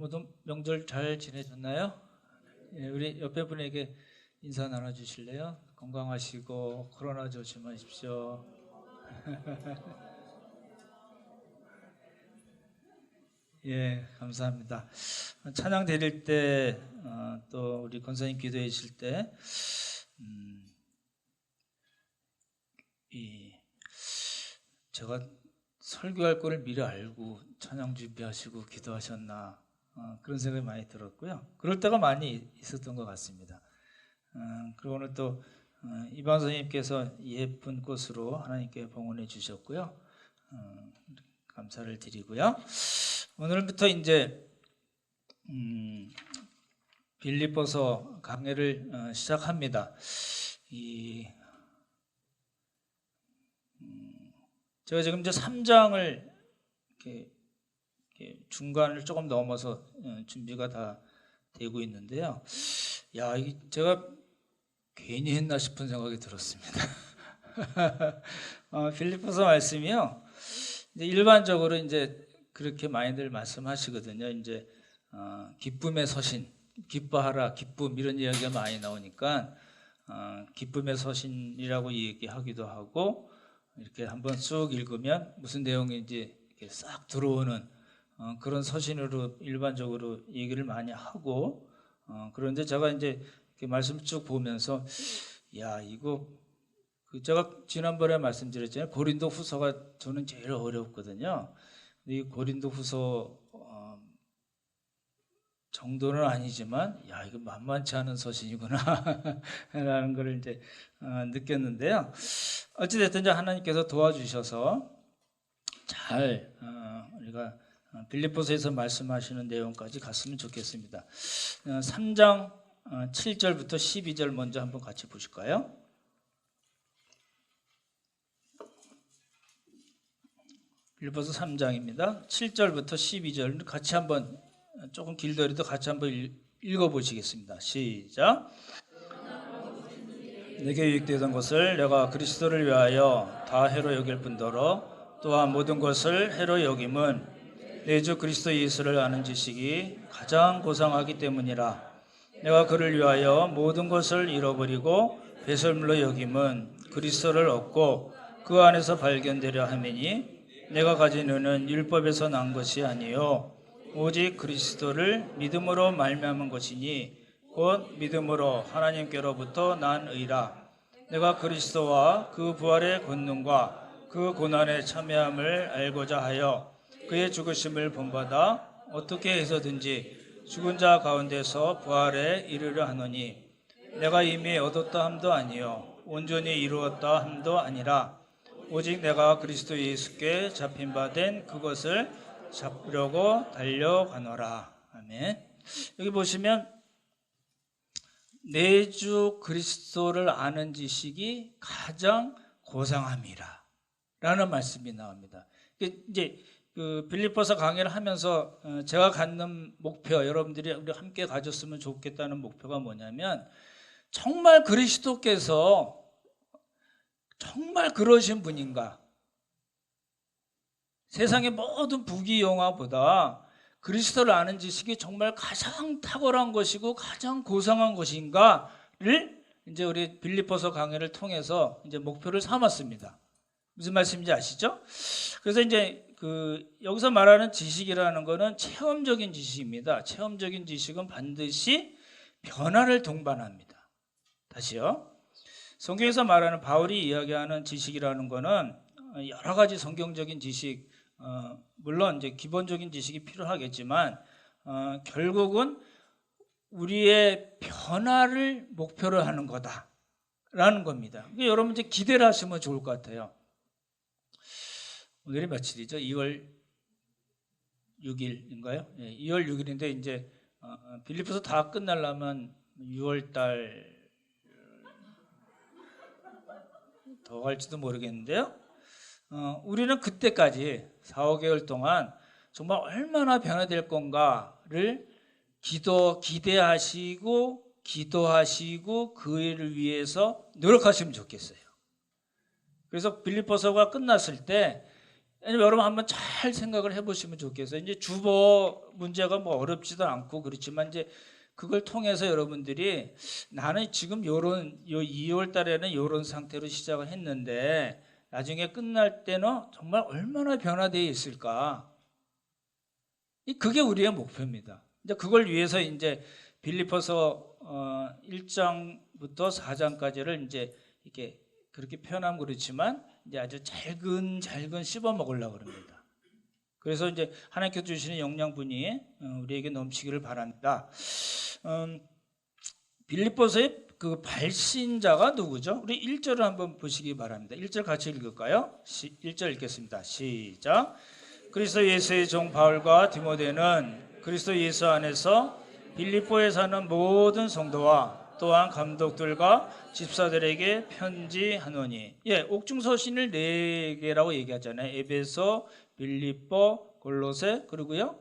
모두 명절 잘 지내셨나요? 예, 우리 옆에 분에게 인사 나눠주실래요? 건강하시고 코로나 조심하십시오. 예, 감사합니다. 찬양 드릴 때, 또 우리 권사님 기도해 주실 때, 이 제가 설교할 거를 미리 알고 찬양 준비하시고 기도하셨나, 그런 생각이 많이 들었고요. 그럴 때가 많이 있었던 것 같습니다. 그리고 오늘 또 이방 선생님께서 예쁜 꽃으로 하나님께 봉헌해 주셨고요. 감사를 드리고요. 오늘부터 이제 빌립보서 강해를 시작합니다. 제가 지금 이제 3장을 이렇게 중간을 조금 넘어서 준비가 다 되고 있는데요. 야, 이게 제가 괜히 했나 싶은 생각이 들었습니다. 빌립보서 말씀이요. 이제 일반적으로 이제 그렇게 많이들 말씀하시거든요. 이제 기쁨의 서신, 기뻐하라, 기쁨 이런 이야기가 많이 나오니까 기쁨의 서신이라고 얘기하기도 하고 이렇게 한번 쑥 읽으면 무슨 내용인지 이렇게 싹 들어오는 그런 서신으로 일반적으로 얘기를 많이 하고 그런데 제가 이제 이렇게 말씀을 쭉 보면서 야 이거 제가 지난번에 말씀드렸잖아요. 고린도 후서가 저는 제일 어렵거든요. 근데 이 고린도 후서 정도는 아니지만 야 이거 만만치 않은 서신이구나 라는 걸 이제 느꼈는데요. 어찌됐든 이제 하나님께서 도와주셔서 잘 우리가 빌립보서에서 말씀하시는 내용까지 갔으면 좋겠습니다. 3장 7절부터 12절 먼저 한번 같이 보실까요? 빌립보서 3장입니다. 7절부터 12절 같이 한번 조금 길더라도 같이 한번 읽어보시겠습니다. 시작. 내게 유익되던 것을 내가 그리스도를 위하여 다 해로 여길 뿐더러 또한 모든 것을 해로 여김은 내 주 그리스도 예수를 아는 지식이 가장 고상하기 때문이라. 내가 그를 위하여 모든 것을 잃어버리고 배설물로 여김은 그리스도를 얻고 그 안에서 발견되려 함이니 내가 가진 의는 율법에서 난 것이 아니요 오직 그리스도를 믿음으로 말미암은 것이니 곧 믿음으로 하나님께로부터 난 의라. 내가 그리스도와 그 부활의 권능과 그 고난의 참여함을 알고자 하여 그의 죽으심을 본받아 어떻게 해서든지 죽은 자 가운데서 부활에 이르려 하노니 내가 이미 얻었다 함도 아니요 온전히 이루었다 함도 아니라 오직 내가 그리스도 예수께 잡힌 바 된 그것을 잡으려고 달려가노라. 아멘. 여기 보시면 내 주 그리스도를 아는 지식이 가장 고상함이라 라는 말씀이 나옵니다. 이제 그 빌립보서 강의를 하면서 제가 갖는 목표, 여러분들이 우리 함께 가졌으면 좋겠다는 목표가 뭐냐면 정말 그리스도께서 정말 그러신 분인가? 세상의 모든 부귀영화보다 그리스도를 아는 지식이 정말 가장 탁월한 것이고 가장 고상한 것인가를 이제 우리 빌립보서 강의를 통해서 이제 목표를 삼았습니다. 무슨 말씀인지 아시죠? 그래서 이제 여기서 말하는 지식이라는 것은 체험적인 지식입니다. 체험적인 지식은 반드시 변화를 동반합니다. 다시요. 성경에서 말하는 바울이 이야기하는 지식이라는 것은 여러 가지 성경적인 지식, 물론 이제 기본적인 지식이 필요하겠지만 결국은 우리의 변화를 목표로 하는 거다라는 겁니다. 여러분 이제 기대를 하시면 좋을 것 같아요. 오늘이 며칠이죠? 2월 6일인가요? 네, 2월 6일인데 이제 빌립보서 다 끝나려면 6월 달 더 갈지도 모르겠는데요. 우리는 그때까지 4, 5개월 동안 정말 얼마나 변화될 건가를 기대하시고 기도하시고 그 일을 위해서 노력하시면 좋겠어요. 그래서 빌립보서가 끝났을 때 여러분 한번 잘 생각을 해보시면 좋겠어요. 이제 주보 문제가 뭐 어렵지도 않고 그렇지만 이제 그걸 통해서 여러분들이 나는 지금 요 2월 달에는 요런 상태로 시작을 했는데 나중에 끝날 때는 정말 얼마나 변화되어 있을까? 그게 우리의 목표입니다. 이제 그걸 위해서 이제 빌립보서 1장부터 4장까지를 이제 이렇게 그렇게 표현하면 그렇지만 이제 아주 잘근 씹어 먹으려고 그럽니다. 그래서 이제 하나님께서 주시는 영양분이 우리에게 넘치기를 바랍니다. 빌립보서의 그 발신자가 누구죠? 우리 1절을 한번 보시기 바랍니다. 1절 같이 읽을까요? 1절 읽겠습니다. 시작. 그리스도 예수의 종 바울과 디모데는 그리스도 예수 안에서 빌립보에 사는 모든 성도와 또한 감독들과 집사들에게 편지하노니. 옥중서신을 4개라고 얘기하잖아요. 에베소, 빌립보, 골로새, 그리고요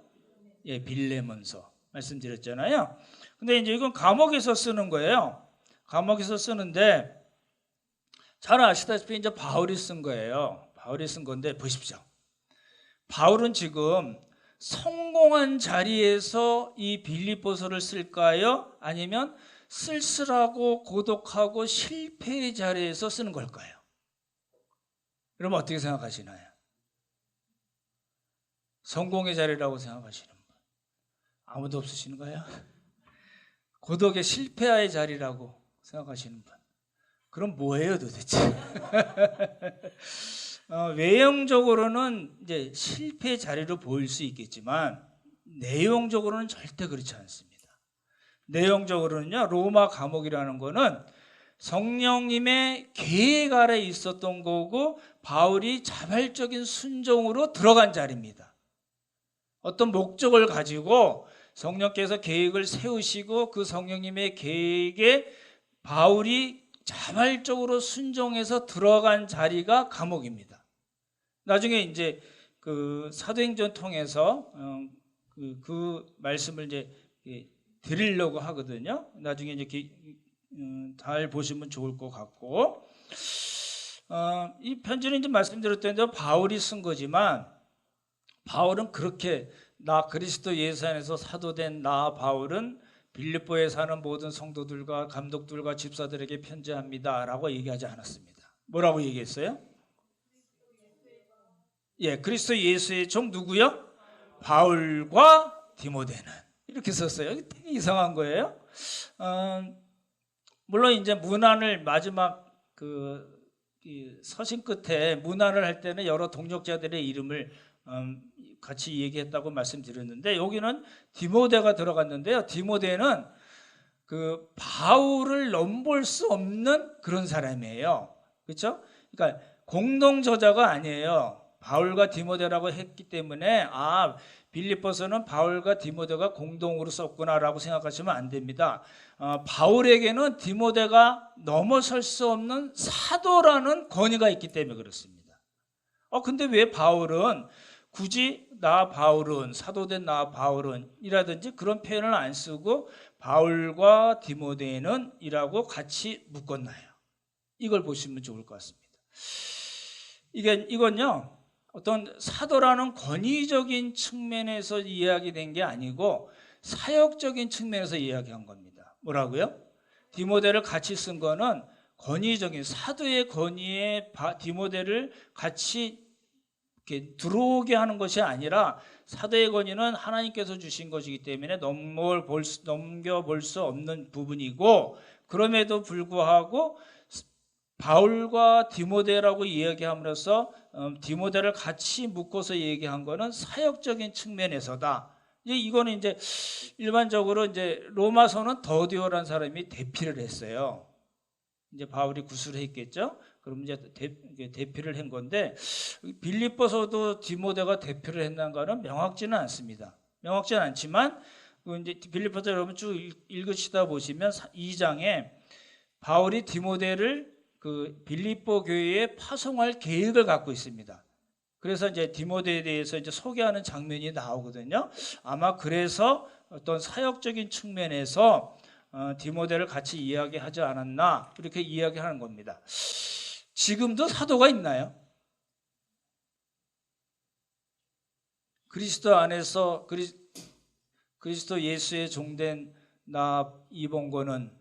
빌레몬서 말씀드렸잖아요. 근데 이제 이건 감옥에서 쓰는 거예요. 감옥에서 쓰는데 잘 아시다시피 이제 바울이 쓴 거예요. 바울이 쓴 건데 보십시오. 바울은 지금 성공한 자리에서 이 빌립보서를 쓸까요? 아니면 쓸쓸하고 고독하고 실패의 자리에서 쓰는 걸까요? 여러분 어떻게 생각하시나요? 성공의 자리라고 생각하시는 분 아무도 없으시는 거예요? 고독의 실패의 자리라고 생각하시는 분 그럼 뭐예요 도대체? 외형적으로는 이제 실패의 자리로 보일 수 있겠지만 내용적으로는 절대 그렇지 않습니다. 내용적으로는요, 로마 감옥이라는 거는 성령님의 계획 아래 있었던 거고 바울이 자발적인 순종으로 들어간 자리입니다. 어떤 목적을 가지고 성령께서 계획을 세우시고 그 성령님의 계획에 바울이 자발적으로 순종해서 들어간 자리가 감옥입니다. 나중에 이제 그 사도행전 통해서 그 말씀을 이제 드리려고 하거든요. 나중에 이제 잘 보시면 좋을 것 같고, 이 편지는 이제 말씀드렸던 대로 바울이 쓴 거지만 바울은 그렇게 나 그리스도 예수 안에서 사도된 나 바울은 빌립보에 사는 모든 성도들과 감독들과 집사들에게 편지합니다 라고 얘기하지 않았습니다. 뭐라고 얘기했어요? 그리스도 예수의 종 누구요? 바울과 디모데는 이렇게 썼어요. 되게 이상한 거예요. 물론 이제 문안을 마지막 그 서신 끝에 문안을 할 때는 여러 동역자들의 이름을 같이 얘기했다고 말씀드렸는데 여기는 디모데가 들어갔는데요. 디모데는 그 바울을 넘볼 수 없는 그런 사람이에요. 그렇죠? 그러니까 공동 저자가 아니에요. 바울과 디모데라고 했기 때문에 빌립보서는 바울과 디모데가 공동으로 썼구나라고 생각하시면 안 됩니다. 바울에게는 디모데가 넘어설 수 없는 사도라는 권위가 있기 때문에 그렇습니다. 근데 왜 바울은 굳이 나 바울은 사도된 나 바울은 이라든지 그런 표현을 안 쓰고 바울과 디모데는 이라고 같이 묶었나요? 이걸 보시면 좋을 것 같습니다. 이건요 어떤 사도라는 권위적인 측면에서 이야기된 게 아니고 사역적인 측면에서 이야기한 겁니다. 뭐라고요? 디모데를 같이 쓴 거는 권위적인 사도의 권위에 디모데를 같이 이렇게 들어오게 하는 것이 아니라 사도의 권위는 하나님께서 주신 것이기 때문에 넘겨볼 수 없는 부분이고 그럼에도 불구하고 바울과 디모데라고 이야기함으로써 디모데를 같이 묶어서 얘기한 거는 사역적인 측면에서다. 이거는 이제 일반적으로 이제 로마서는 더디오라는 사람이 대피를 했어요. 이제 바울이 구술을 했겠죠. 그럼 이제 대피를 한 건데 빌립보서도 디모데가 대피를 했는가는 명확지는 않습니다. 명확지는 않지만 이제 빌립보서 여러분 쭉 읽으시다 보시면 2장에 바울이 디모데를 그 빌립보 교회에 파송할 계획을 갖고 있습니다. 그래서 이제 디모데에 대해서 이제 소개하는 장면이 나오거든요. 아마 그래서 어떤 사역적인 측면에서 디모데를 같이 이야기하지 않았나 이렇게 이야기하는 겁니다. 지금도 사도가 있나요? 그리스도 안에서 그리스도 예수의 종된 나 이봉고는,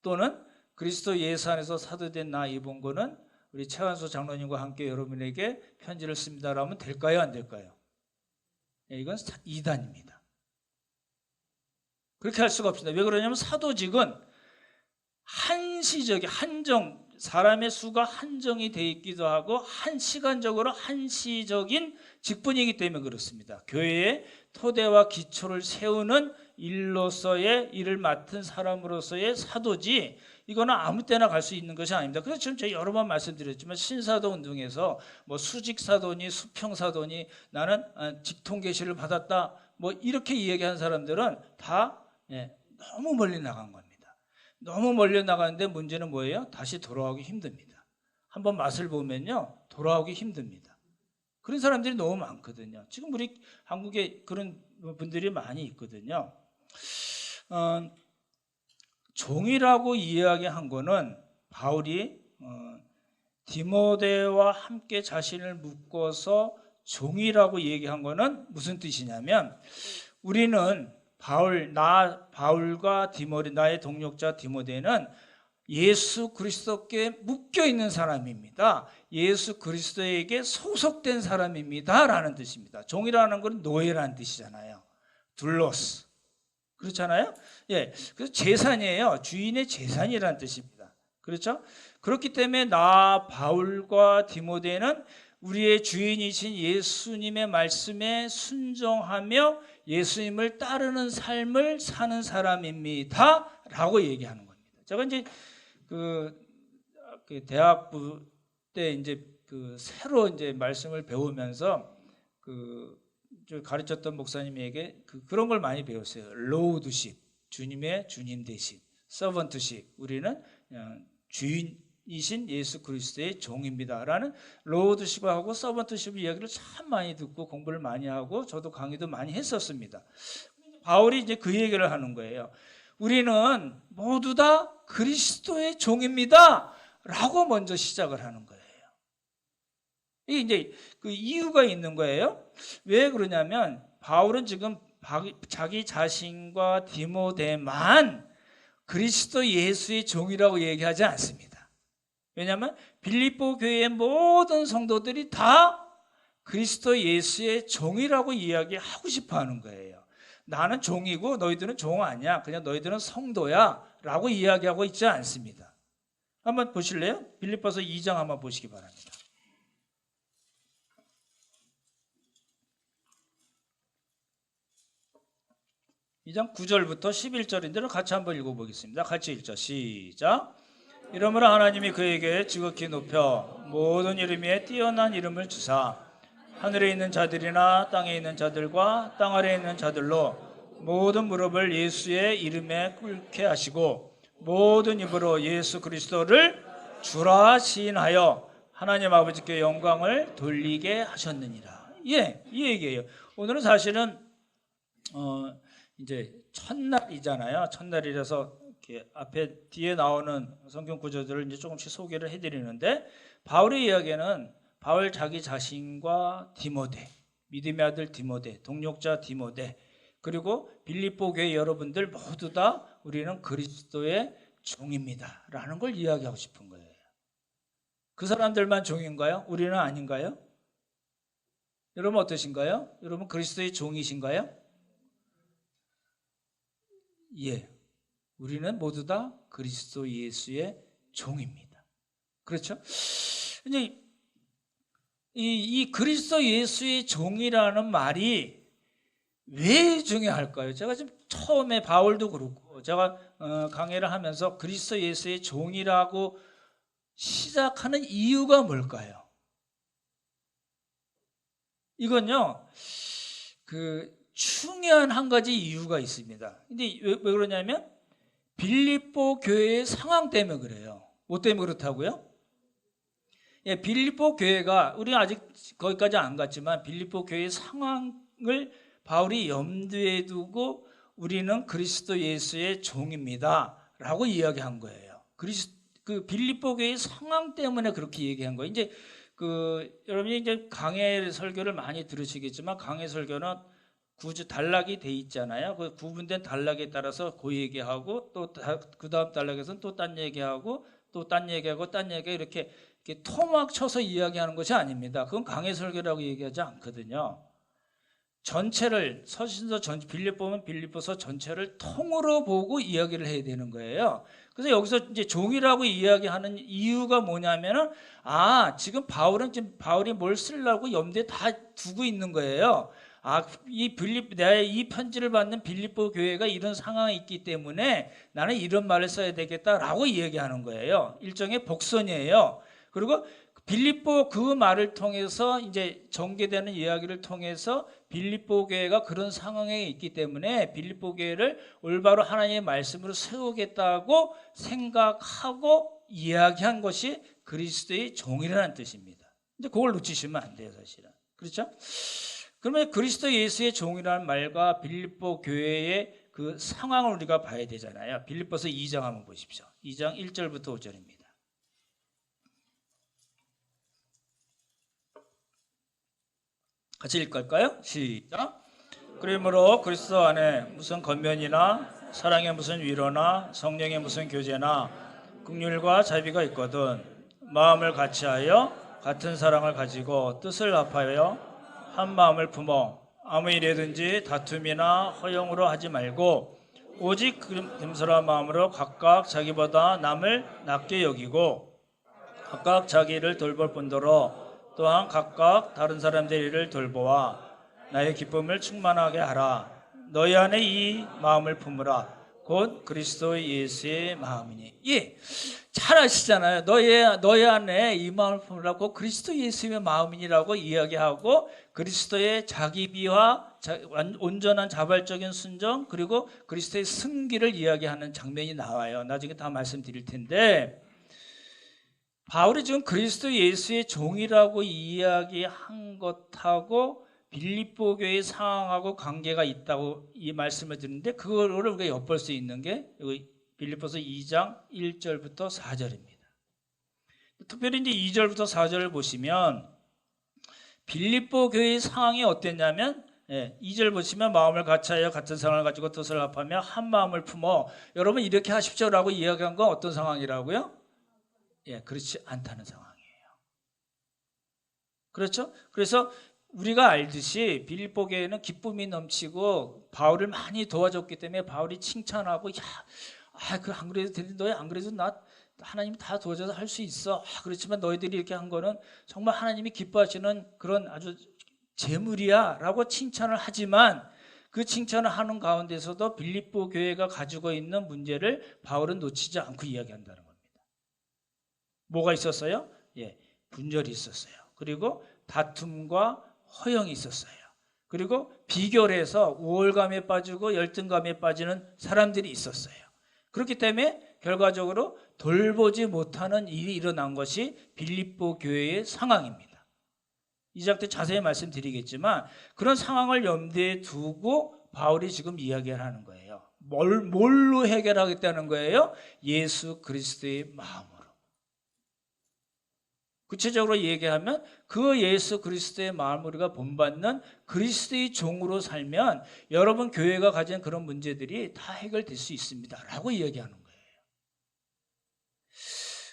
또는 그리스도 예수 안에서 사도된 나 이봉고는 우리 최완수 장로님과 함께 여러분에게 편지를 씁니다라면 될까요, 안 될까요? 이건 이단입니다. 그렇게 할 수가 없습니다. 왜 그러냐면 사도직은 한시적인 사람의 수가 한정이 되어 있기도 하고 시간적으로 한시적인 직분이기 때문에 그렇습니다. 교회의 토대와 기초를 세우는 일로서의 일을 맡은 사람으로서의 사도지, 이거는 아무 때나 갈 수 있는 것이 아닙니다. 그래서 지금 제가 여러 번 말씀드렸지만 신사도 운동에서 뭐 수직사도니 수평사도니 나는 직통계시를 받았다 뭐 이렇게 이야기한 사람들은 다 너무 멀리 나간 겁니다. 너무 멀리 나가는데 문제는 뭐예요? 다시 돌아오기 힘듭니다. 한번 맛을 보면요 돌아오기 힘듭니다. 그런 사람들이 너무 많거든요. 지금 우리 한국에 그런 분들이 많이 있거든요. 종이라고 이야기한 거는 바울이 디모데와 함께 자신을 묶어서 종이라고 얘기한 거는 무슨 뜻이냐면, 우리는 바울과 디모데, 나의 동역자 디모데는 예수 그리스도께 묶여 있는 사람입니다. 예수 그리스도에게 소속된 사람입니다 라는 뜻입니다. 종이라는 건 노예라는 뜻이잖아요. 둘로스, 그렇잖아요. 그래서 재산이에요. 주인의 재산이라는 뜻입니다. 그렇죠? 그렇기 때문에 나 바울과 디모데는 우리의 주인이신 예수님의 말씀에 순종하며 예수님을 따르는 삶을 사는 사람입니다 라고 얘기하는 겁니다. 제가 이제 그 대학부 때 이제 새로 이제 말씀을 배우면서 가르쳤던 목사님에게 그런 걸 많이 배웠어요. 로우드십, 주님의 주님 대신. 서번트십, 우리는 주인이신 예수 그리스도의 종입니다라는 로우드십하고 서번트십 이야기를 참 많이 듣고 공부를 많이 하고 저도 강의도 많이 했었습니다. 바울이 이제 그 얘기를 하는 거예요. 우리는 모두 다 그리스도의 종입니다 라고 먼저 시작을 하는 거예요. 이게 이제 그 이유가 있는 거예요. 왜 그러냐면 바울은 지금 자기 자신과 디모데만 그리스도 예수의 종이라고 얘기하지 않습니다. 왜냐하면 빌립보 교회의 모든 성도들이 다 그리스도 예수의 종이라고 이야기하고 싶어 하는 거예요. 나는 종이고 너희들은 종 아니야, 그냥 너희들은 성도야 라고 이야기하고 있지 않습니다. 한번 보실래요? 빌립보서 2장 한번 보시기 바랍니다. 2장 9절부터 11절인데를 같이 한번 읽어보겠습니다. 같이 읽죠. 시작. 이러므로 하나님이 그에게 지극히 높여 모든 이름 위에 뛰어난 이름을 주사 하늘에 있는 자들이나 땅에 있는 자들과 땅 아래에 있는 자들로 모든 무릎을 예수의 이름에 꿇게 하시고 모든 입으로 예수 그리스도를 주라 시인하여 하나님 아버지께 영광을 돌리게 하셨느니라. 이 얘기예요. 오늘은 사실은 이제 첫날이잖아요. 첫날이라서 이렇게 앞에 뒤에 나오는 성경 구절들을 이제 조금씩 소개를 해드리는데, 바울의 이야기는 바울 자기 자신과 디모데, 믿음의 아들 디모데, 동역자 디모데, 그리고 빌립보 교회 여러분들 모두 다 우리는 그리스도의 종입니다 라는 걸 이야기하고 싶은 거예요. 그 사람들만 종인가요? 우리는 아닌가요? 여러분 어떠신가요? 여러분 그리스도의 종이신가요? 우리는 모두 다 그리스도 예수의 종입니다. 그렇죠? 이제 이 그리스도 예수의 종이라는 말이 왜 중요할까요? 제가 지금 처음에 바울도 그렇고 제가 강의를 하면서 그리스도 예수의 종이라고 시작하는 이유가 뭘까요? 이건요, 중요한 한 가지 이유가 있습니다. 근데 왜 그러냐면 빌립보 교회의 상황 때문에 그래요. 뭐 때문에 그렇다고요? 빌립보 교회가, 우리는 아직 거기까지 안 갔지만 빌립보 교회의 상황을 바울이 염두에 두고 우리는 그리스도 예수의 종입니다 라고 이야기한 거예요. 그 빌립보 교회의 상황 때문에 그렇게 얘기한 거예요. 이제 여러분이 이제 강해 설교를 많이 들으시겠지만 강해 설교는 구조 단락이 돼 있잖아요. 그 구분된 단락에 따라서 그 얘기하고 또 그 다음 단락에서는 또 딴 얘기하고 또 딴 얘기하고 딴 얘기 이렇게 토막 쳐서 이야기하는 것이 아닙니다. 그건 강해 설교라고 얘기하지 않거든요. 전체를 서신서 빌립보면 빌립보서 전체를 통으로 보고 이야기를 해야 되는 거예요. 그래서 여기서 이제 종이라고 이야기하는 이유가 뭐냐면은 지금 바울이 뭘 쓰려고 염두에 다 두고 있는 거예요. 이 편지를 받는 빌립보 교회가 이런 상황에 있기 때문에 나는 이런 말을 써야 되겠다라고 이야기하는 거예요. 일종의 복선이에요. 그리고 빌립보 그 말을 통해서 이제 전개되는 이야기를 통해서 빌립보 교회가 그런 상황에 있기 때문에 빌립보 교회를 올바로 하나님의 말씀으로 세우겠다고 생각하고 이야기한 것이 그리스도의 종이라는 뜻입니다. 근데 그걸 놓치시면 안 돼요, 사실은. 그렇죠? 그러면 그리스도 예수의 종이라는 말과 빌립보 교회의 그 상황을 우리가 봐야 되잖아요. 빌립보서 2장 한번 보십시오. 2장 1절부터 5절입니다. 같이 읽을까요? 시작. 그러므로 그리스도 안에 무슨 권면이나 사랑의 무슨 위로나 성령의 무슨 교제나 긍휼과 자비가 있거든 마음을 같이하여 같은 사랑을 가지고 뜻을 합하여 한 마음을 품어 아무 일이든지 다툼이나 허용으로 하지 말고 오직 겸손한 마음으로 각각 자기보다 남을 낮게 여기고 각각 자기를 돌볼 뿐더러 또한 각각 다른 사람들의 일을 돌보아 나의 기쁨을 충만하게 하라. 너희 안에 이 마음을 품으라. 곧 그리스도 예수의 마음이니. 잘 아시잖아요. 너희 안에 이 마음을 품으라. 곧 그리스도 예수의 마음이니라고 이야기하고 그리스도의 자기비와 온전한 자발적인 순종 그리고 그리스도의 승기를 이야기하는 장면이 나와요. 나중에 다 말씀드릴 텐데 바울이 지금 그리스도 예수의 종이라고 이야기한 것하고 빌립보 교회의 상황하고 관계가 있다고 이 말씀을 드리는데 그거를 우리가 엿볼 수 있는 게 여기 빌립보서 2장 1절부터 4절입니다. 특별히 이제 2절부터 4절을 보시면 빌립보 교회의 상황이 어땠냐면 2절 보시면 마음을 같이하여 같은 사랑을 가지고 뜻을 합하며 한 마음을 품어 여러분 이렇게 하십시오라고 이야기한 건 어떤 상황이라고요? 그렇지 않다는 상황이에요. 그렇죠? 그래서 우리가 알듯이 빌립보 교회는 기쁨이 넘치고 바울을 많이 도와줬기 때문에 바울이 칭찬하고 안 그래도 되는데 너희 안 그래도 나 하나님이 다 도와줘서 할 수 있어. 그렇지만 너희들이 이렇게 한 거는 정말 하나님이 기뻐하시는 그런 아주 재물이야 라고 칭찬을 하지만 그 칭찬을 하는 가운데서도 빌립보 교회가 가지고 있는 문제를 바울은 놓치지 않고 이야기한다는 겁니다. 뭐가 있었어요? 분열이 있었어요. 그리고 다툼과 허영이 있었어요. 그리고 비결해서 우월감에 빠지고 열등감에 빠지는 사람들이 있었어요. 그렇기 때문에 결과적으로 돌보지 못하는 일이 일어난 것이 빌립보 교회의 상황입니다. 이 장 때 자세히 말씀드리겠지만 그런 상황을 염두에 두고 바울이 지금 이야기를 하는 거예요. 뭘로 해결하겠다는 거예요? 예수 그리스도의 마음으로. 구체적으로 얘기하면 그 예수 그리스도의 마음을 우리가 본받는 그리스도의 종으로 살면 여러분 교회가 가진 그런 문제들이 다 해결될 수 있습니다 라고 이야기하는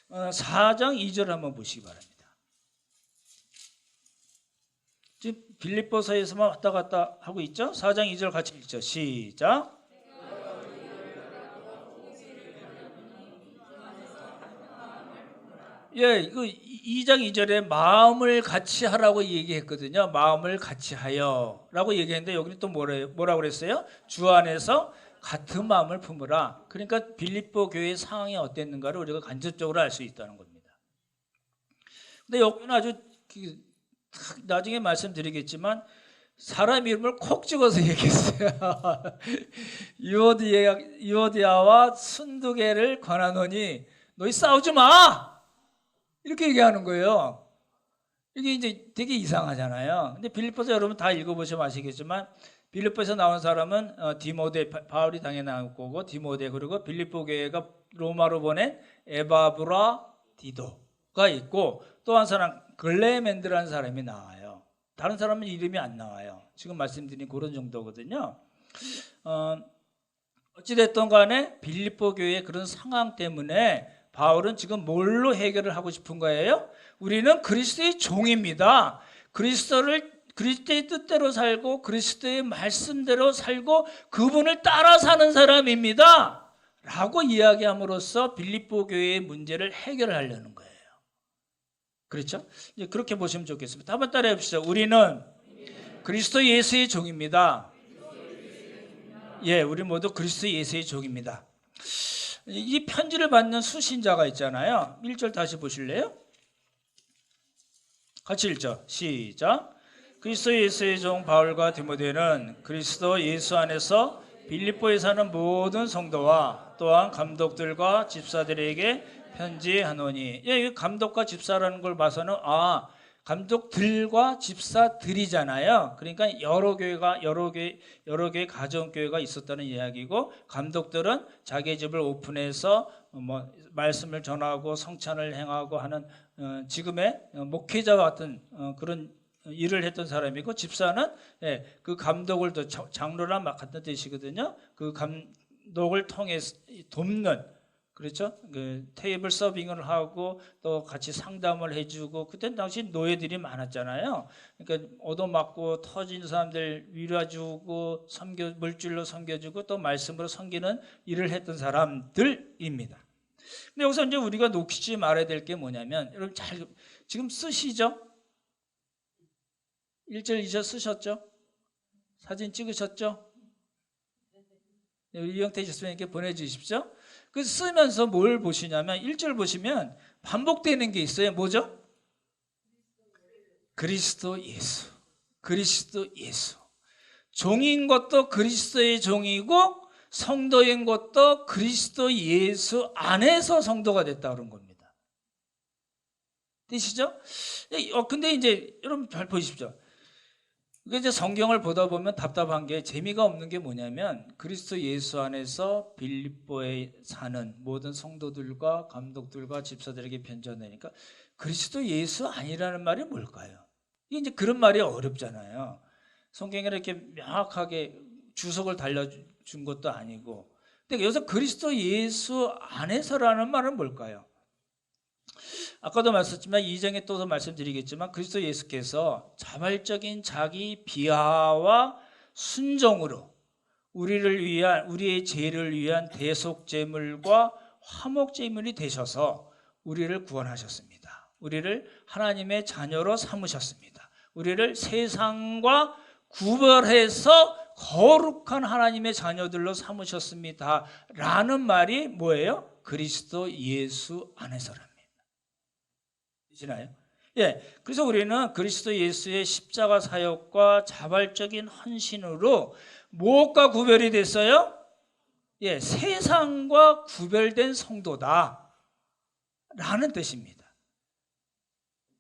거예요. 4장 2절 한번 보시기 바랍니다. 지금 빌립보서에서만 왔다 갔다 하고 있죠? 4장 2절 같이 읽죠. 시작. 이거 2장 2절에 마음을 같이 하라고 얘기했거든요. 마음을 같이 하여 라고 얘기했는데 여기는 또 뭐라고 그랬어요? 주 안에서 같은 마음을 품으라. 그러니까 빌립보 교회의 상황이 어땠는가를 우리가 간접적으로 알 수 있다는 겁니다. 근데 여기는 아주 나중에 말씀드리겠지만 사람 이름을 콕 찍어서 얘기했어요. 유오디아와 순두개를 권하노니 너희 싸우지 마! 이렇게 얘기하는 거예요. 이게 이제 되게 이상하잖아요. 근데 빌립보서 여러분 다 읽어보시면 아시겠지만 빌립보에서 나온 사람은 디모데, 바울이 당연히 나올 거고 디모데 그리고 빌립보 교회가 로마로 보낸 에바브라 디도가 있고 또 한 사람 글레멘드라는 사람이 나와요. 다른 사람은 이름이 안 나와요. 지금 말씀드린 그런 정도거든요. 어찌됐든 간에 빌립보 교회의 그런 상황 때문에 바울은 지금 뭘로 해결을 하고 싶은 거예요? 우리는 그리스도의 종입니다. 그리스도의 뜻대로 살고 그리스도의 말씀대로 살고 그분을 따라 사는 사람입니다 라고 이야기함으로써 빌립보 교회의 문제를 해결하려는 거예요. 그렇죠? 이제 그렇게 보시면 좋겠습니다. 한번 따라해 보시죠. 우리는 그리스도 예수의 종입니다. 예, 우리 모두 그리스도 예수의 종입니다. 이 편지를 받는 수신자가 있잖아요. 1절 다시 보실래요? 같이 읽죠. 시작. 그리스도 예수의 종 바울과 디모데는 그리스도 예수 안에서 빌립보에 사는 모든 성도와 또한 감독들과 집사들에게 편지하노니. 예, 감독과 집사라는 걸 봐서는 감독들과 집사들이잖아요. 그러니까 여러 개 가정교회가 있었다는 이야기고, 감독들은 자기 집을 오픈해서 말씀을 전하고 성찬을 행하고 하는 지금의 목회자와 같은 그런 일을 했던 사람이고, 집사는 그 감독을 장로랑 같은 뜻이거든요. 그 감독을 통해 돕는, 그렇죠? 그 테이블 서빙을 하고 또 같이 상담을 해주고, 그때 당시 노예들이 많았잖아요. 그러니까 얻어맞고 터진 사람들 위로해주고 물질로 섬겨주고 또 말씀으로 섬기는 일을 했던 사람들입니다. 근데 여기서 이제 우리가 놓치지 말아야 될 게 뭐냐면, 여러분 지금 쓰시죠? 1절 2절 쓰셨죠? 사진 찍으셨죠? 이영태 집사님께 보내주십시오. 그 쓰면서 뭘 보시냐면 1절 보시면 반복되는 게 있어요. 뭐죠? 그리스도 예수. 그리스도 예수. 종인 것도 그리스도의 종이고 성도인 것도 그리스도 예수 안에서 성도가 됐다 그런 겁니다. 되시죠? 근데 이제 여러분 잘 보십시오. 이제 성경을 보다 보면 답답한 게, 재미가 없는 게 뭐냐면, 그리스도 예수 안에서 빌립보에 사는 모든 성도들과 감독들과 집사들에게 편지하니까 그리스도 예수 아니라는 말이 뭘까요? 이게 이제 그런 말이 어렵잖아요. 성경에 이렇게 명확하게 주석을 달려준 것도 아니고. 근데 여기서 그리스도 예수 안에서라는 말은 뭘까요? 아까도 말씀했지만 2장에 또 말씀드리겠지만, 그리스도 예수께서 자발적인 자기 비하와 순종으로 우리의 죄를 위한 대속제물과 화목제물이 되셔서 우리를 구원하셨습니다. 우리를 하나님의 자녀로 삼으셨습니다. 우리를 세상과 구별해서 거룩한 하나님의 자녀들로 삼으셨습니다 라는 말이 뭐예요? 그리스도 예수 안에서랍니다. 시나요? 예, 그래서 우리는 그리스도 예수의 십자가 사역과 자발적인 헌신으로 무엇과 구별이 됐어요? 예, 세상과 구별된 성도다 라는 뜻입니다.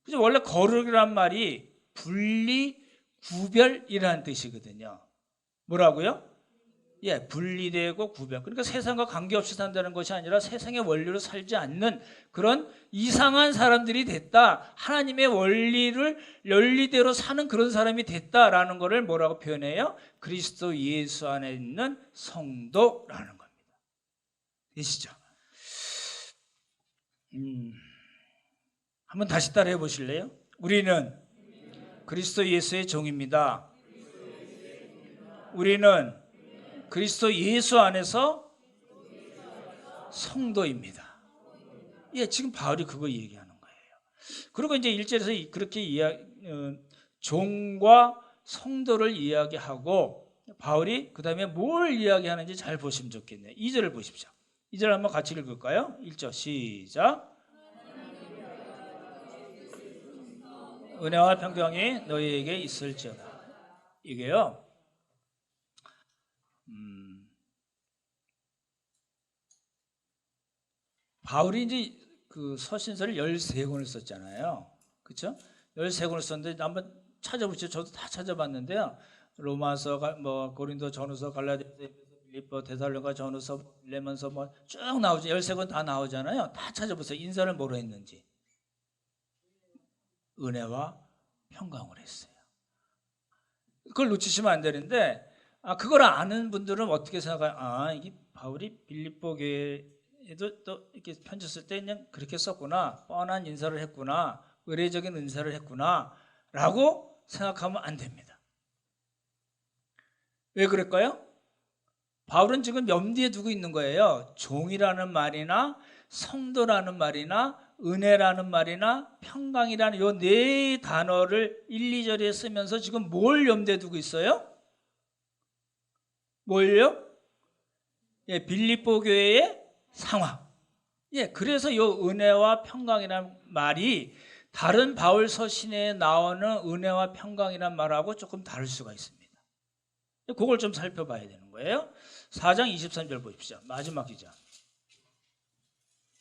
그래서 원래 거룩이란 말이 분리, 구별이라는 뜻이거든요. 뭐라고요? 예, 분리되고 구별. 그러니까 세상과 관계없이 산다는 것이 아니라 세상의 원리로 살지 않는 그런 이상한 사람들이 됐다. 하나님의 원리대로 사는 그런 사람이 됐다라는 것을 뭐라고 표현해요? 그리스도 예수 안에 있는 성도라는 겁니다. 되시죠? 한번 다시 따라해 보실래요? 우리는 그리스도 예수의 종입니다. 우리는 그리스도 예수 안에서 성도입니다. 예, 지금 바울이 그거 얘기하는 거예요. 그리고 이제 1절에서 그렇게 종과 성도를 이야기하고, 바울이 그 다음에 뭘 이야기하는지 잘 보시면 좋겠네요. 2절을 보십시오. 2절 한번 같이 읽을까요? 1절 시작. 은혜와 평강이 너희에게 있을지어다. 이게요, 바울이 이제 그 서신서를 13권을 썼잖아요. 그렇죠? 13권을 썼는데 한번 찾아보시죠. 저도 다 찾아봤는데요. 로마서, 고린도 전후서, 갈라디아서, 빌립보, 데살로니가 전후서, 빌레몬서 쭉 나오죠. 13권 다 나오잖아요. 다 찾아보세요. 인사를 뭐로 했는지. 은혜와 평강을 했어요. 그걸 놓치시면 안 되는데, 그걸 아는 분들은 어떻게 생각해요? 이게 바울이 빌립보 교회에도 또 이렇게 편지 쓸 때 그냥 그렇게 썼구나, 뻔한 인사를 했구나, 의례적인 은사를 했구나 라고 생각하면 안 됩니다. 왜 그럴까요? 바울은 지금 염두에 두고 있는 거예요. 종이라는 말이나 성도라는 말이나 은혜라는 말이나 평강이라는 이 네 단어를 1, 2절에 쓰면서 지금 뭘 염두에 두고 있어요? 뭘요? 빌립보 교회의 상황. 그래서 이 은혜와 평강이라는 말이 다른 바울 서신에 나오는 은혜와 평강이라는 말하고 조금 다를 수가 있습니다. 그걸 좀 살펴봐야 되는 거예요. 4장 23절 보십시오. 마지막 기자.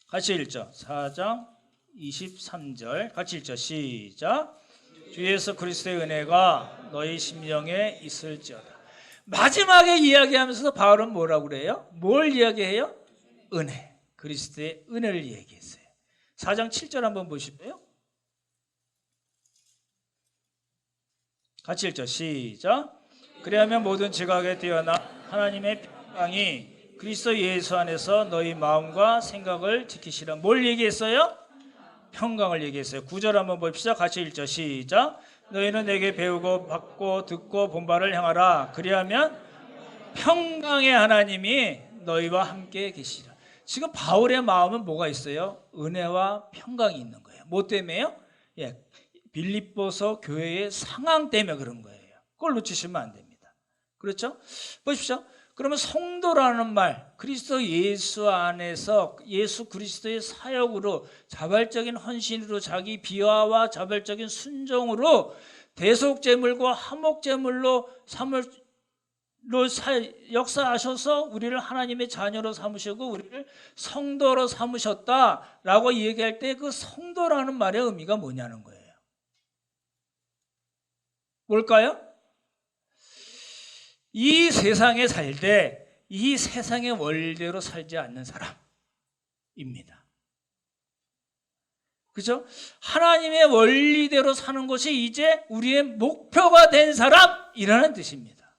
같이 읽죠. 4장 23절 같이 읽죠. 시작. 주 예수 그리스도의 은혜가 너희 심령에 있을지어다. 마지막에 이야기하면서 바울은 뭐라고 그래요? 뭘 이야기해요? 은혜. 그리스도의 은혜를 얘기했어요. 4장 7절 한번 보실래요? 같이 읽죠. 시작. 그리하면 모든 지각에 뛰어나 하나님의 평강이 그리스도 예수 안에서 너희 마음과 생각을 지키시라. 뭘 얘기했어요? 평강을 얘기했어요. 9절 한번 봅시다. 같이 읽죠. 시작. 너희는 내게 배우고 받고 듣고 본 바를 행하라. 그리하면 평강의 하나님이 너희와 함께 계시라. 지금 바울의 마음은 뭐가 있어요? 은혜와 평강이 있는 거예요. 뭐 때문에요? 빌립보서 교회의 상황 때문에 그런 거예요. 그걸 놓치시면 안 됩니다. 그렇죠? 보십시오. 그러면 성도라는 말, 그리스도 예수 안에서 예수 그리스도의 사역으로 자발적인 헌신으로 자기 비화와 자발적인 순종으로 대속제물과 화목제물로 역사하셔서 우리를 하나님의 자녀로 삼으시고 우리를 성도로 삼으셨다라고 얘기할 때 그 성도라는 말의 의미가 뭐냐는 거예요. 뭘까요? 이 세상에 살 때 이 세상의 원리대로 살지 않는 사람입니다. 그죠? 하나님의 원리대로 사는 것이 이제 우리의 목표가 된 사람이라는 뜻입니다.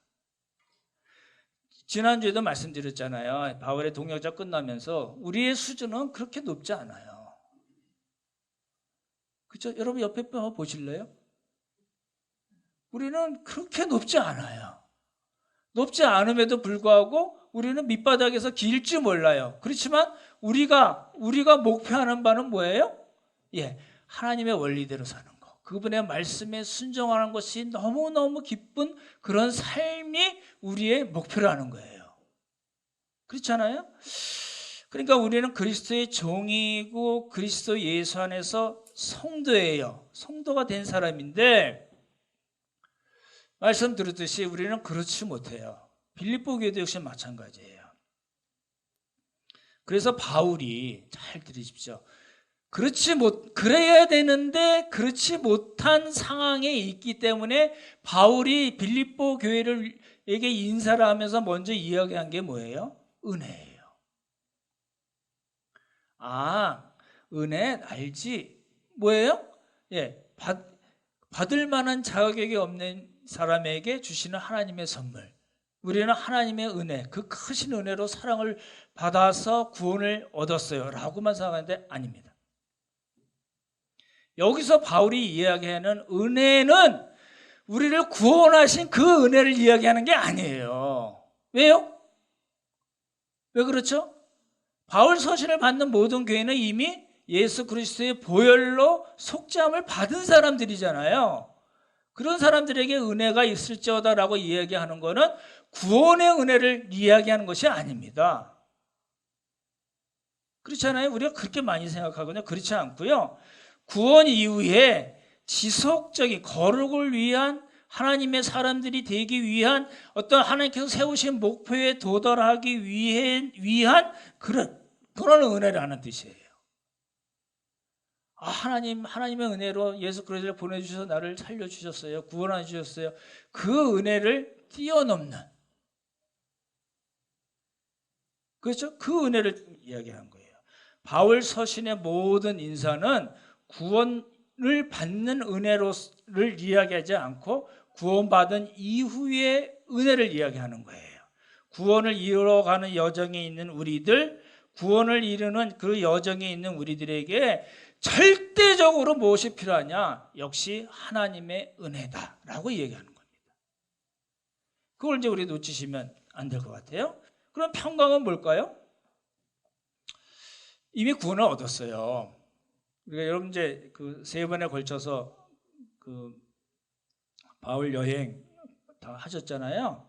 지난주에도 말씀드렸잖아요. 바울의 동역자 끝나면서 우리의 수준은 그렇게 높지 않아요. 그죠? 여러분 옆에 한번 보실래요? 우리는 그렇게 높지 않아요. 높지 않음에도 불구하고 우리는 밑바닥에서 길지 몰라요. 그렇지만 우리가 목표하는 바는 뭐예요? 하나님의 원리대로 사는 거. 그분의 말씀에 순종하는 것이 너무너무 기쁜 그런 삶이 우리의 목표라는 거예요. 그렇잖아요? 그러니까 우리는 그리스도의 종이고 그리스도 예수 안에서 성도예요. 성도가 된 사람인데 말씀드렸듯이 우리는 그렇지 못해요. 빌립보 교회도 역시 마찬가지예요. 그래서 바울이 잘 들으십시오. 그래야 되는데 그렇지 못한 상황에 있기 때문에 바울이 빌립보 교회에게 인사를 하면서 먼저 이야기한 게 뭐예요? 은혜예요. 은혜 알지? 뭐예요? 받을 만한 자격이 없는 사람에게 주시는 하나님의 선물. 우리는 하나님의 은혜, 그 크신 은혜로 사랑을 받아서 구원을 얻었어요 라고만 생각하는데 아닙니다. 여기서 바울이 이야기하는 은혜는 우리를 구원하신 그 은혜를 이야기하는 게 아니에요. 왜요? 왜 그렇죠? 바울 서신을 받는 모든 교회는 이미 예수 그리스도의 보혈로 속죄함을 받은 사람들이잖아요. 그런 사람들에게 은혜가 있을지어다라고 이야기하는 것은 구원의 은혜를 이야기하는 것이 아닙니다. 그렇잖아요. 우리가 그렇게 많이 생각하거든요. 그렇지 않고요. 구원 이후에 지속적인 거룩을 위한 하나님의 사람들이 되기 위한 어떤 하나님께서 세우신 목표에 도달하기 위한 그런 은혜라는 뜻이에요. 하나님의 은혜로 예수 그리스도를 보내주셔서 나를 살려주셨어요. 구원해 주셨어요. 그 은혜를 뛰어넘는, 그렇죠? 그 은혜를 이야기한 거예요. 바울 서신의 모든 인사는 구원 구원을 받는 은혜를 이야기하지 않고 구원받은 이후의 은혜를 이야기하는 거예요. 구원을 이루어가는 여정에 있는 우리들, 구원을 이루는 그 여정에 있는 우리들에게 절대적으로 무엇이 필요하냐? 역시 하나님의 은혜다라고 얘기하는 겁니다. 그걸 이제 우리 놓치시면 안 될 것 같아요. 그럼 평강은 뭘까요? 이미 구원을 얻었어요. 우리가 여러분 이제 그 3번에 걸쳐서 그 바울 여행 다 하셨잖아요.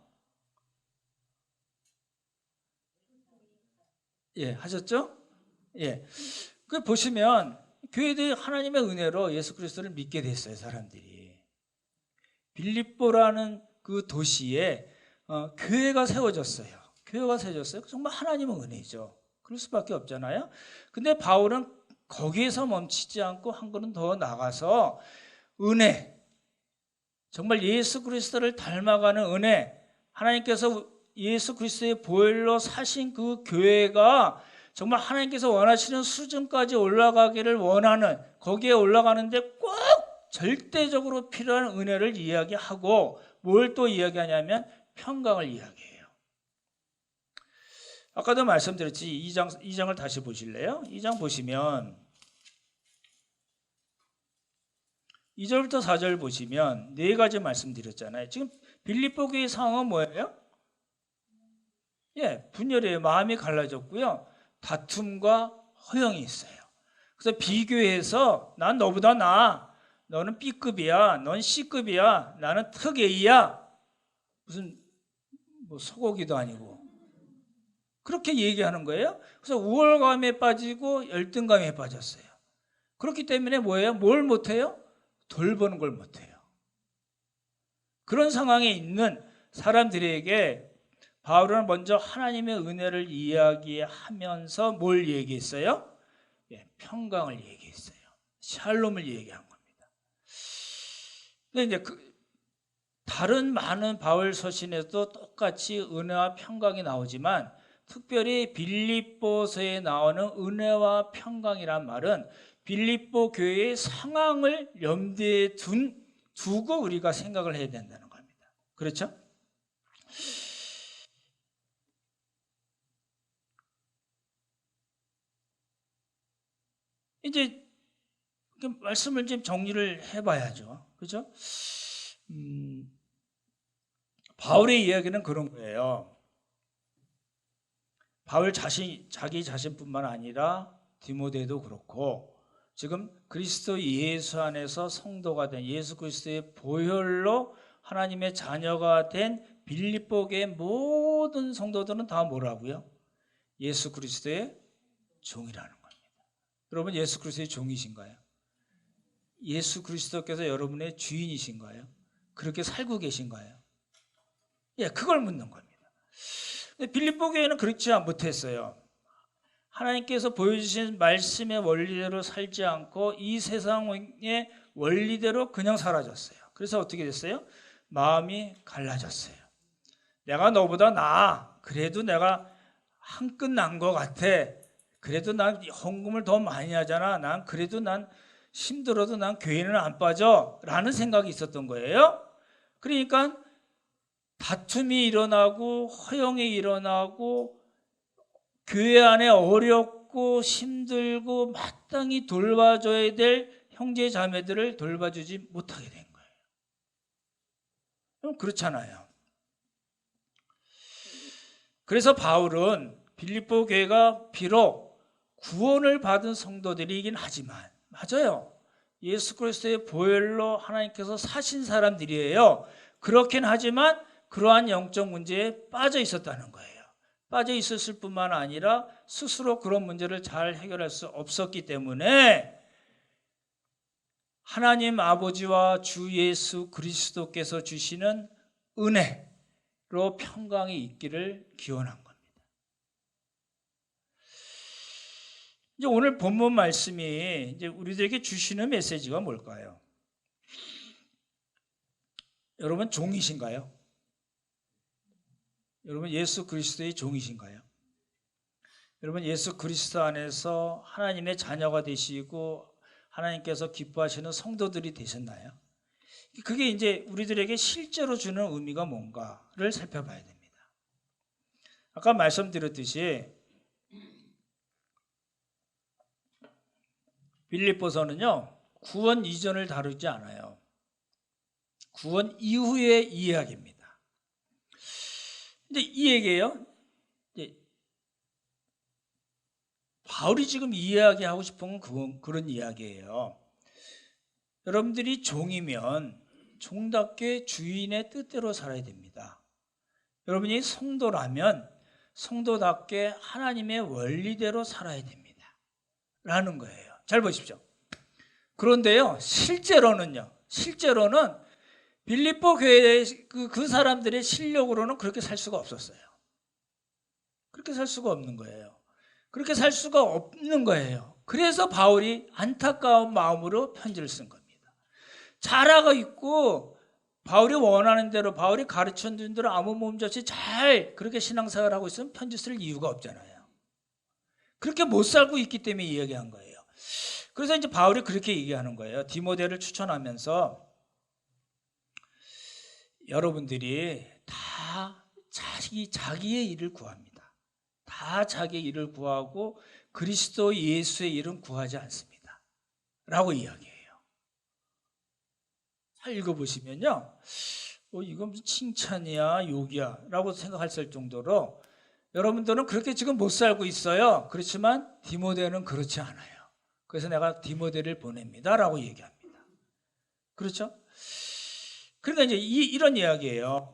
예, 하셨죠? 예. 그 보시면 교회들이 하나님의 은혜로 예수 그리스도를 믿게 됐어요, 사람들이. 빌립보라는 그 도시에 교회가 세워졌어요. 교회가 세워졌어요. 정말 하나님의 은혜죠. 그럴 수밖에 없잖아요. 근데 바울은 거기에서 멈추지 않고 한 걸음 더 나가서 은혜, 정말 예수 그리스도를 닮아가는 은혜, 하나님께서 예수 그리스도의 보혈로 사신 그 교회가 정말 하나님께서 원하시는 수준까지 올라가기를 원하는, 거기에 올라가는데 꼭 절대적으로 필요한 은혜를 이야기하고 뭘 또 이야기하냐면 평강을 이야기해요. 아까도 말씀드렸지. 2장을 다시 보실래요? 2장 보시면 2절부터 4절 보시면 4가지 말씀드렸잖아요. 지금 빌립보 교회 상황은 뭐예요? 예, 분열이에요. 마음이 갈라졌고요. 다툼과 허영이 있어요. 그래서 비교해서 난 너보다 나아. 너는 B급이야. 넌 C급이야. 나는 특 A야. 무슨 뭐 소고기도 아니고. 그렇게 얘기하는 거예요. 그래서 우월감에 빠지고 열등감에 빠졌어요. 그렇기 때문에 뭐예요? 뭘 못해요? 돌보는 걸 못해요. 그런 상황에 있는 사람들에게 바울은 먼저 하나님의 은혜를 이야기하면서 뭘 얘기했어요? 예, 평강을 얘기했어요. 샬롬을 얘기한 겁니다. 근데 이제 다른 많은 바울 서신에도 똑같이 은혜와 평강이 나오지만 특별히 빌립보서에 나오는 은혜와 평강이란 말은 빌립보 교회의 상황을 염두에 두고 우리가 생각을 해야 된다는 겁니다. 그렇죠? 이제 말씀을 좀 정리를 해봐야죠. 그렇죠? 바울의 이야기는 그런 거예요. 바울 자기 자신뿐만 아니라 디모데도 그렇고 지금 그리스도 예수 안에서 성도가 된 예수 그리스도의 보혈로 하나님의 자녀가 된 빌립보 교의 모든 성도들은 다 뭐라고요? 예수 그리스도의 종이라는 겁니다. 여러분 예수 그리스도의 종이신가요? 예수 그리스도께서 여러분의 주인이신가요? 그렇게 살고 계신가요? 예, 그걸 묻는 겁니다. 빌립보 교회는 그렇지 못했어요. 하나님께서 보여주신 말씀의 원리대로 살지 않고 이 세상의 원리대로 그냥 사라졌어요. 그래서 어떻게 됐어요? 마음이 갈라졌어요. 내가 너보다 나아. 그래도 내가 한 끗 난 것 같아. 그래도 난 헌금을 더 많이 하잖아. 난 그래도 난 힘들어도 난 교회는 안 빠져. 라는 생각이 있었던 거예요. 그러니까 다툼이 일어나고 허영이 일어나고 교회 안에 어렵고 힘들고 마땅히 돌봐줘야 될 형제 자매들을 돌봐주지 못하게 된 거예요. 그렇잖아요. 그래서 바울은 빌립보 교회가 비록 구원을 받은 성도들이긴 하지만 맞아요. 예수 그리스도의 보혈로 하나님께서 사신 사람들이에요. 그렇긴 하지만 그러한 영적 문제에 빠져 있었다는 거예요. 빠져 있었을 뿐만 아니라 스스로 그런 문제를 잘 해결할 수 없었기 때문에 하나님 아버지와 주 예수 그리스도께서 주시는 은혜로 평강이 있기를 기원한 겁니다. 이제 오늘 본문 말씀이 이제 우리들에게 주시는 메시지가 뭘까요? 여러분 종이신가요? 여러분 예수 그리스도의 종이신가요? 여러분 예수 그리스도 안에서 하나님의 자녀가 되시고 하나님께서 기뻐하시는 성도들이 되셨나요? 그게 이제 우리들에게 실제로 주는 의미가 뭔가를 살펴봐야 됩니다. 아까 말씀드렸듯이 빌립보서는요, 구원 이전을 다루지 않아요. 구원 이후의 이야기입니다. 근데 이 얘기예요. 바울이 지금 이야기하고 싶은 건 그런 이야기예요. 여러분들이 종이면 종답게 주인의 뜻대로 살아야 됩니다. 여러분이 성도라면 성도답게 하나님의 원리대로 살아야 됩니다. 라는 거예요. 잘 보십시오. 그런데요, 실제로는 빌립보 교회의 그 사람들의 실력으로는 그렇게 살 수가 없었어요. 그렇게 살 수가 없는 거예요. 그렇게 살 수가 없는 거예요. 그래서 바울이 안타까운 마음으로 편지를 쓴 겁니다. 잘하고 있고 바울이 원하는 대로, 바울이 가르쳐준 대로 아무 몸짓이 잘 그렇게 신앙생활을 하고 있으면 편지 쓸 이유가 없잖아요. 그렇게 못 살고 있기 때문에 이야기한 거예요. 그래서 이제 바울이 그렇게 얘기하는 거예요. 디모데를 추천하면서 여러분들이 다 자기의 일을 구합니다. 다 자기의 일을 구하고 그리스도 예수의 일은 구하지 않습니다. 라고 이야기해요. 잘 읽어보시면요, 이건 무슨 칭찬이야 욕이야 라고 생각할 정도로 여러분들은 그렇게 지금 못 살고 있어요. 그렇지만 디모데는 그렇지 않아요. 그래서 내가 디모데를 보냅니다 라고 얘기합니다. 그렇죠? 그러니까 이제 이런 이야기예요.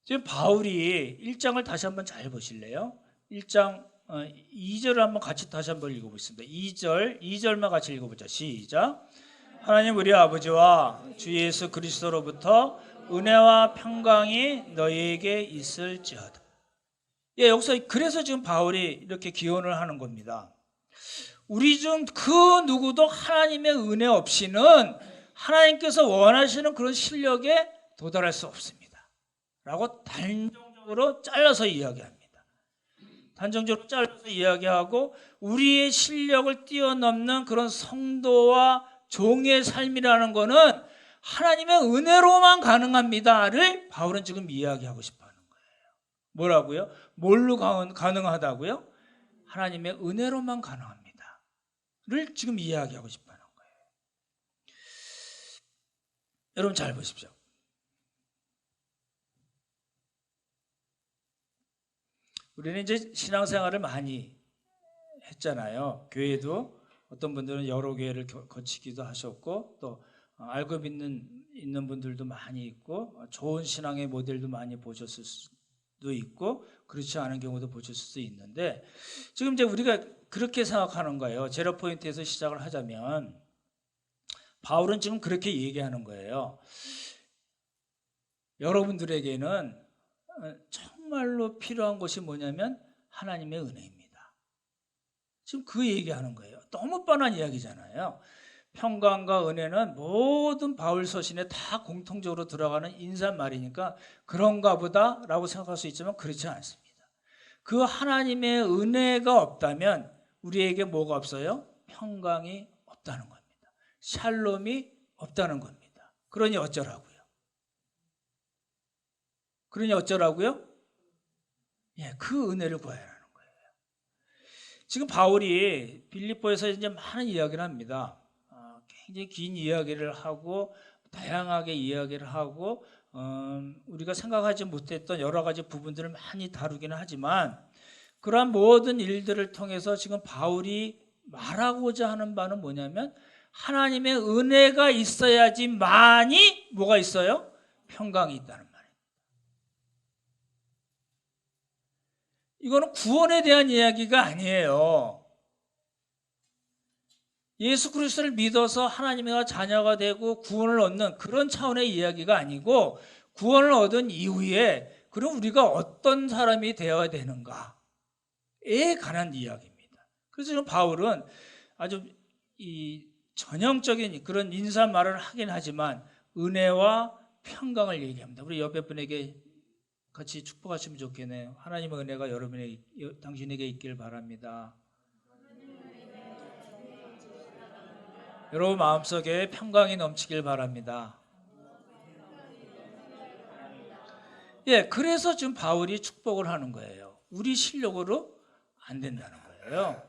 지금 바울이 1장을 다시 한번 잘 보실래요? 1장 2절을 한번 같이 다시 한번 읽어보겠습니다. 2절만 같이 읽어보죠. 시작. 하나님 우리 아버지와 주 예수 그리스도로부터 은혜와 평강이 너희에게 있을지어다. 예, 여기서 그래서 지금 바울이 이렇게 기원을 하는 겁니다. 우리 중 그 누구도 하나님의 은혜 없이는 하나님께서 원하시는 그런 실력에 도달할 수 없습니다. 라고 단정적으로 잘라서 이야기합니다. 단정적으로 잘라서 이야기하고 우리의 실력을 뛰어넘는 그런 성도와 종의 삶이라는 것은 하나님의 은혜로만 가능합니다를 바울은 지금 이야기하고 싶어하는 거예요. 뭐라고요? 뭘로 가능하다고요? 하나님의 은혜로만 가능합니다를 지금 이야기하고 싶어하는 거예요. 여러분 잘 보십시오. 우리는 이제 신앙생활을 많이 했잖아요. 교회도 어떤 분들은 여러 교회를 거치기도 하셨고 또 알고 있는 분들도 많이 있고 좋은 신앙의 모델도 많이 보셨을 수도 있고 그렇지 않은 경우도 보셨을 수 있는데 지금 이제 우리가 그렇게 생각하는 거예요. 제로 포인트에서 시작을 하자면 바울은 지금 그렇게 얘기하는 거예요. 여러분들에게는 정말로 필요한 것이 뭐냐면 하나님의 은혜입니다. 지금 그 얘기하는 거예요. 너무 뻔한 이야기잖아요. 평강과 은혜는 모든 바울 서신에 다 공통적으로 들어가는 인사말이니까 그런가 보다 라고 생각할 수 있지만 그렇지 않습니다. 그 하나님의 은혜가 없다면 우리에게 뭐가 없어요? 평강이 없다는 겁니다. 샬롬이 없다는 겁니다. 그러니 어쩌라고요? 예, 그 은혜를 구해야 하는 거예요. 지금 바울이 빌립보에서 이제 많은 이야기를 합니다. 굉장히 긴 이야기를 하고 다양하게 이야기를 하고 우리가 생각하지 못했던 여러 가지 부분들을 많이 다루기는 하지만 그러한 모든 일들을 통해서 지금 바울이 말하고자 하는 바는 뭐냐면 하나님의 은혜가 있어야지만이 뭐가 있어요? 평강이 있다는 말이에요. 이거는 구원에 대한 이야기가 아니에요. 예수 그리스도를 믿어서 하나님의 자녀가 되고 구원을 얻는 그런 차원의 이야기가 아니고 구원을 얻은 이후에 그럼 우리가 어떤 사람이 되어야 되는가에 관한 이야기입니다. 그래서 지금 바울은 아주 이 전형적인 그런 인사말을 하긴 하지만 은혜와 평강을 얘기합니다. 우리 옆에 분에게 같이 축복하시면 좋겠네요. 하나님의 은혜가 당신에게 있길 바랍니다. 여러분 마음속에 평강이 넘치길 바랍니다. 예, 그래서 지금 바울이 축복을 하는 거예요. 우리 실력으로 안 된다는 거예요.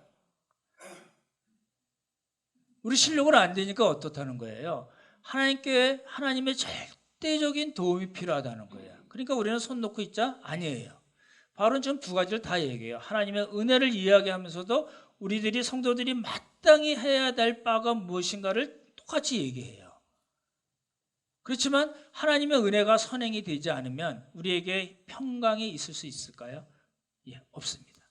우리 실력으로 안 되니까 어떻다는 거예요? 하나님의 절대적인 도움이 필요하다는 거예요. 그러니까 우리는 손 놓고 있자? 아니에요. 바울은 지금 두 가지를 다 얘기해요. 하나님의 은혜를 이야기하면서도 우리들이 성도들이 마땅히 해야 될 바가 무엇인가를 똑같이 얘기해요. 그렇지만 하나님의 은혜가 선행이 되지 않으면 우리에게 평강이 있을 수 있을까요? 예, 없습니다.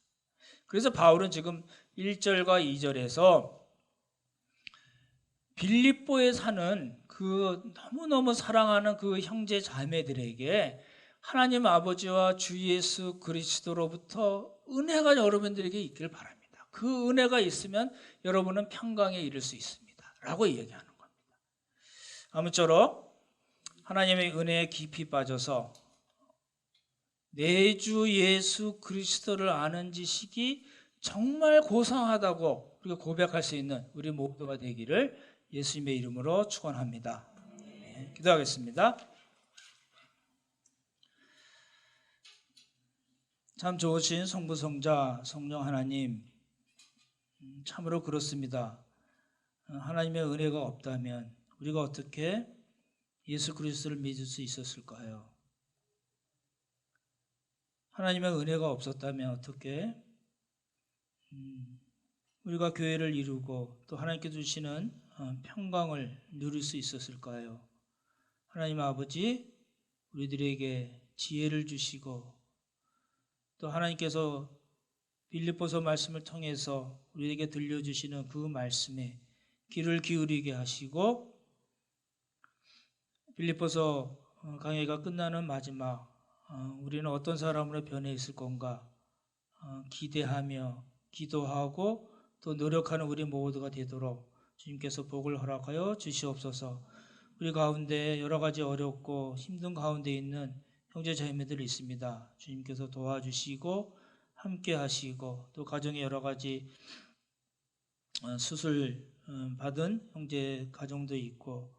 그래서 바울은 지금 1절과 2절에서 빌립보에 사는 그 너무너무 사랑하는 그 형제 자매들에게 하나님 아버지와 주 예수 그리스도로부터 은혜가 여러분들에게 있길 바랍니다. 그 은혜가 있으면 여러분은 평강에 이를 수 있습니다. 라고 얘기하는 겁니다. 아무쪼록 하나님의 은혜에 깊이 빠져서 내 주 예수 그리스도를 아는 지식이 정말 고상하다고 우리가 고백할 수 있는 우리 모두가 되기를 예수님의 이름으로 축원합니다. 네, 기도하겠습니다. 참 좋으신 성부성자 성령 하나님, 참으로 그렇습니다. 하나님의 은혜가 없다면 우리가 어떻게 예수 그리스도를 믿을 수 있었을까요? 하나님의 은혜가 없었다면 어떻게 우리가 교회를 이루고 또 하나님께 주시는 평강을 누릴 수 있었을까요? 하나님 아버지, 우리들에게 지혜를 주시고 또 하나님께서 빌립보서 말씀을 통해서 우리에게 들려주시는 그 말씀에 귀를 기울이게 하시고 빌립보서 강해가 끝나는 마지막 우리는 어떤 사람으로 변해 있을 건가 기대하며 기도하고 또 노력하는 우리 모두가 되도록 주님께서 복을 허락하여 주시옵소서. 우리 가운데 여러 가지 어렵고 힘든 가운데 있는 형제 자매들이 있습니다. 주님께서 도와주시고 함께 하시고 또 가정에 여러 가지 수술 받은 형제 가정도 있고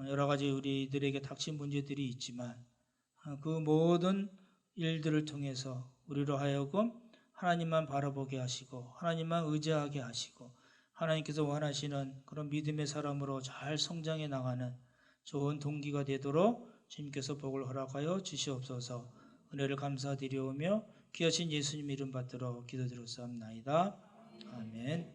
여러 가지 우리들에게 닥친 문제들이 있지만 그 모든 일들을 통해서 우리로 하여금 하나님만 바라보게 하시고 하나님만 의지하게 하시고 하나님께서 원하시는 그런 믿음의 사람으로 잘 성장해 나가는 좋은 동기가 되도록 주님께서 복을 허락하여 주시옵소서. 은혜를 감사드리오며 귀하신 예수님 이름 받들어 기도드렸사옵나이다. 아멘.